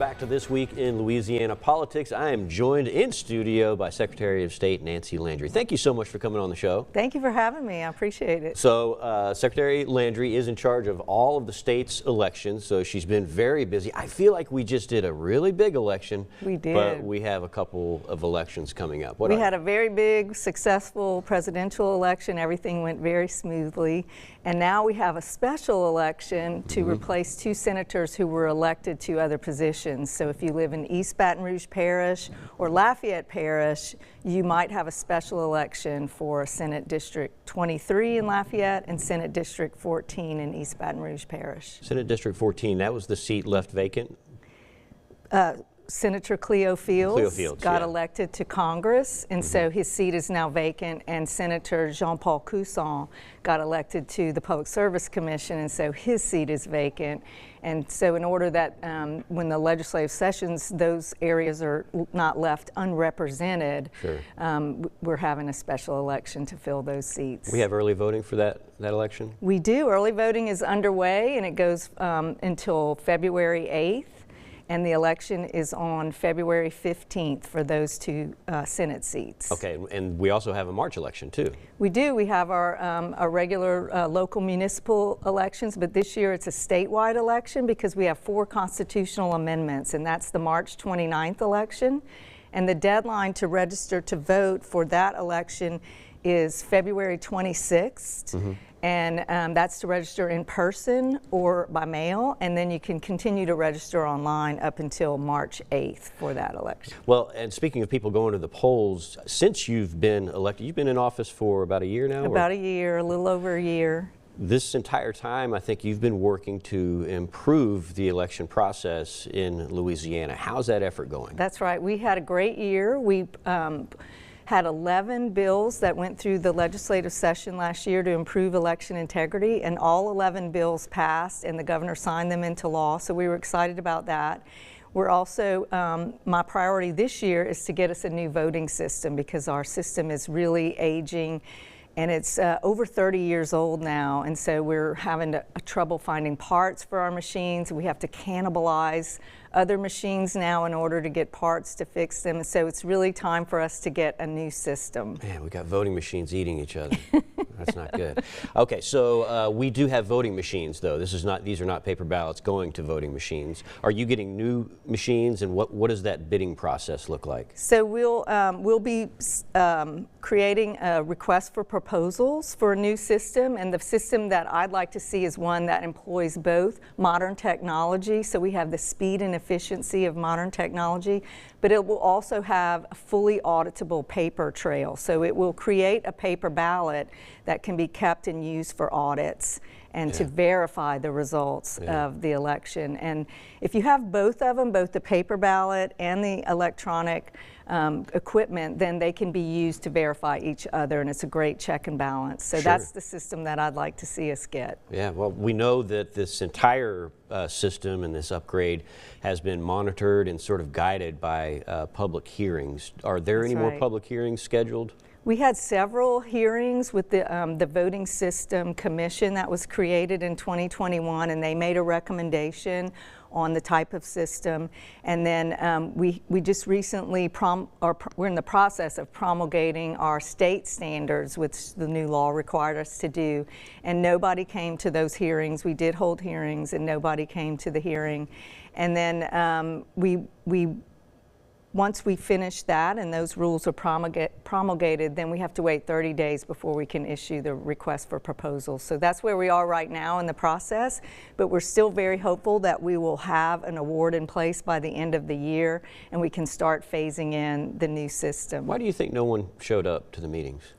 Back to This Week in Louisiana Politics. I am joined in studio by Secretary of State Nancy Landry. Thank you so much for coming on the show. Thank you for having me. I appreciate it. So Secretary Landry is in charge of all of the state's elections, so she's been very busy. I feel like we just did a really big election. We did. But we have a couple of elections coming up. We had a very big, successful presidential election. Everything went very smoothly. And now we have a special election to replace two senators who were elected to other positions. So if you live in East Baton Rouge Parish or Lafayette Parish, you might have a special election for Senate District 23 in Lafayette and Senate District 14 in East Baton Rouge Parish. Senate District 14, that was the seat left vacant? Senator Cleo Fields got elected to Congress, and so his seat is now vacant, and Senator Jean-Paul Cusson got elected to the Public Service Commission, and so his seat is vacant. And so in order that when the legislative sessions, those areas are not left unrepresented, we're having a special election to fill those seats. We have early voting for that election? We do. Early voting is underway, and it goes until February 8th. And the election is on February 15th for those two Senate seats. Okay, and we also have a March election too. We do. We have our regular local municipal elections, but this year it's a statewide election because we have 4 constitutional amendments, and that's the March 29th election. And the deadline to register to vote for that election is February 26th. And that's to register in person or by mail, and then you can continue to register online up until March 8th for that election. Well, and speaking of people going to the polls, since you've been elected, you've been in office for about a year now? About a year, a little over a year. This entire time, I think you've been working to improve the election process in Louisiana. How's that effort going? That's right. We had a great year. We had 11 bills that went through the legislative session last year to improve election integrity, and all 11 bills passed, and the governor signed them into law, so we were excited about that. We're also, my priority this year is to get us a new voting system because our system is really aging, and it's over 30 years old now, and so we're having trouble finding parts for our machines. We have to cannibalize other machines now in order to get parts to fix them, and so it's really time for us to get a new system. Man, we got voting machines eating each other. That's not good. Okay, so we do have voting machines, though. These are not paper ballots going to voting machines. Are you getting new machines, and what does that bidding process look like? So we'll be creating a request for proposals for a new system, and the system that I'd like to see is one that employs both modern technology, so we have the speed and efficiency of modern technology, but it will also have a fully auditable paper trail. So it will create a paper ballot that can be kept and used for audits and to verify the results of the election. And if you have both of them, both the paper ballot and the electronic equipment, then they can be used to verify each other, and it's a great check and balance. So that's the system that I'd like to see us get. Yeah, well, we know that this entire system and this upgrade has been monitored and sort of guided by public hearings. Are there any more public hearings scheduled? We had several hearings with the Voting System Commission that was created in 2021, and they made a recommendation on the type of system. And then we just recently, we're in the process of promulgating our state standards, which the new law required us to do. And nobody came to those hearings. We did hold hearings, and nobody came to the hearing. And then once we finish that and those rules are promulgated, then we have to wait 30 days before we can issue the request for proposals. So that's where we are right now in the process, but we're still very hopeful that we will have an award in place by the end of the year and we can start phasing in the new system. Why do you think no one showed up to the meetings?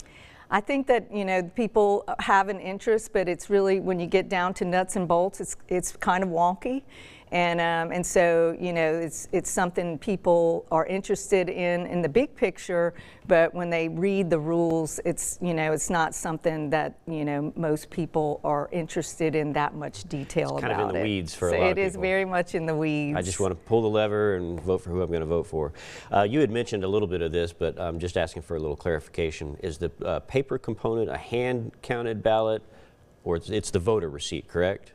I think that, you know, people have an interest, but it's really, when you get down to nuts and bolts, it's kind of wonky. And so, you know, it's something people are interested in the big picture, but when they read the rules, it's, you know, it's not something that, you know, most people are interested in that much detail about it. It's kind of in the weeds for a lot of people. It is very much in the weeds. I just want to pull the lever and vote for who I'm going to vote for. You had mentioned a little bit of this, but I'm just asking for a little clarification. Is the paper component a hand-counted ballot, or it's the voter receipt, correct?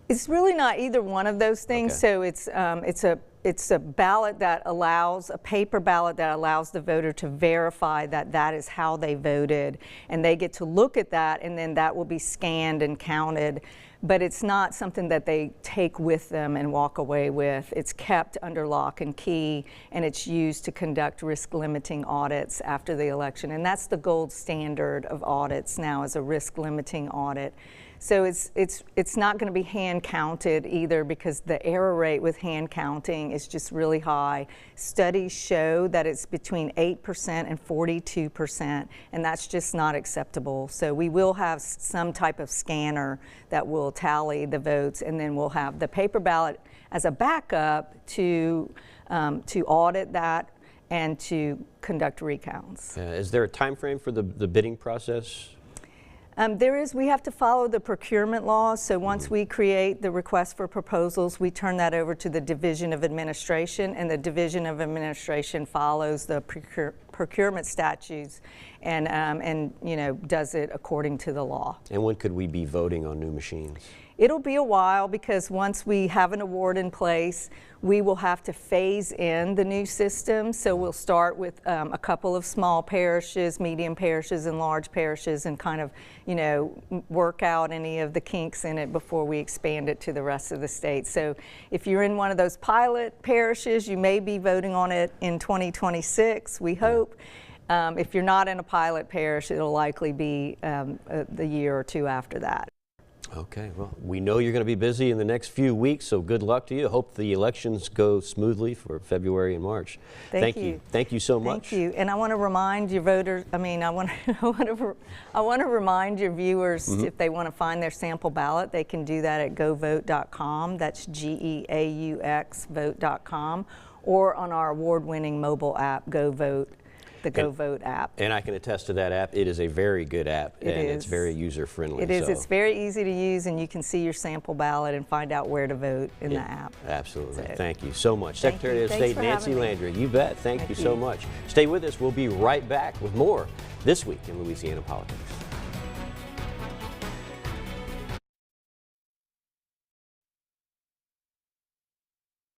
It's really not either one of those things. Okay. So it's a it's a ballot that allows, a paper ballot that allows the voter to verify that that is how they voted, and they get to look at that, and then that will be scanned and counted. But it's not something that they take with them and walk away with. It's kept under lock and key, and it's used to conduct risk-limiting audits after the election. And that's the gold standard of audits now, is a risk-limiting audit. So it's not going to be hand counted either, because the error rate with hand counting is just really high. Studies show that it's between 8% and 42%, and that's just not acceptable. So we will have some type of scanner that will tally the votes, and then we'll have the paper ballot as a backup to audit that and to conduct recounts. Is there a time frame for the bidding process? We have to follow the procurement laws. So once we create the request for proposals, we turn that over to the Division of Administration, and the Division of Administration follows the procurement statutes and does it according to the law. And when could we be voting on new machines? It'll be a while, because once we have an award in place, we will have to phase in the new system. So we'll start with a couple of small parishes, medium parishes, and large parishes, and kind of, work out any of the kinks in it before we expand it to the rest of the state. So if you're in one of those pilot parishes, you may be voting on it in 2026, we hope. If you're not in a pilot parish, it'll likely be the year or two after that. Okay, well, we know you're going to be busy in the next few weeks, so good luck to you. Hope the elections go smoothly for February and March. Thank you. Thank you so much. Thank you. And I want to remind your voters, I want to remind your viewers, if they want to find their sample ballot, they can do that at govote.com. That's GEAUX vote.com, or on our award-winning mobile app, GoVote. The GoVote app. And I can attest to that app. It is a very good app, and it's very user-friendly. It is. It's very easy to use, and you can see your sample ballot and find out where to vote in the app. Absolutely. So, thank you so much. Secretary of State Nancy Landry, you bet. Thank you so much. Stay with us. We'll be right back with more This Week in Louisiana Politics.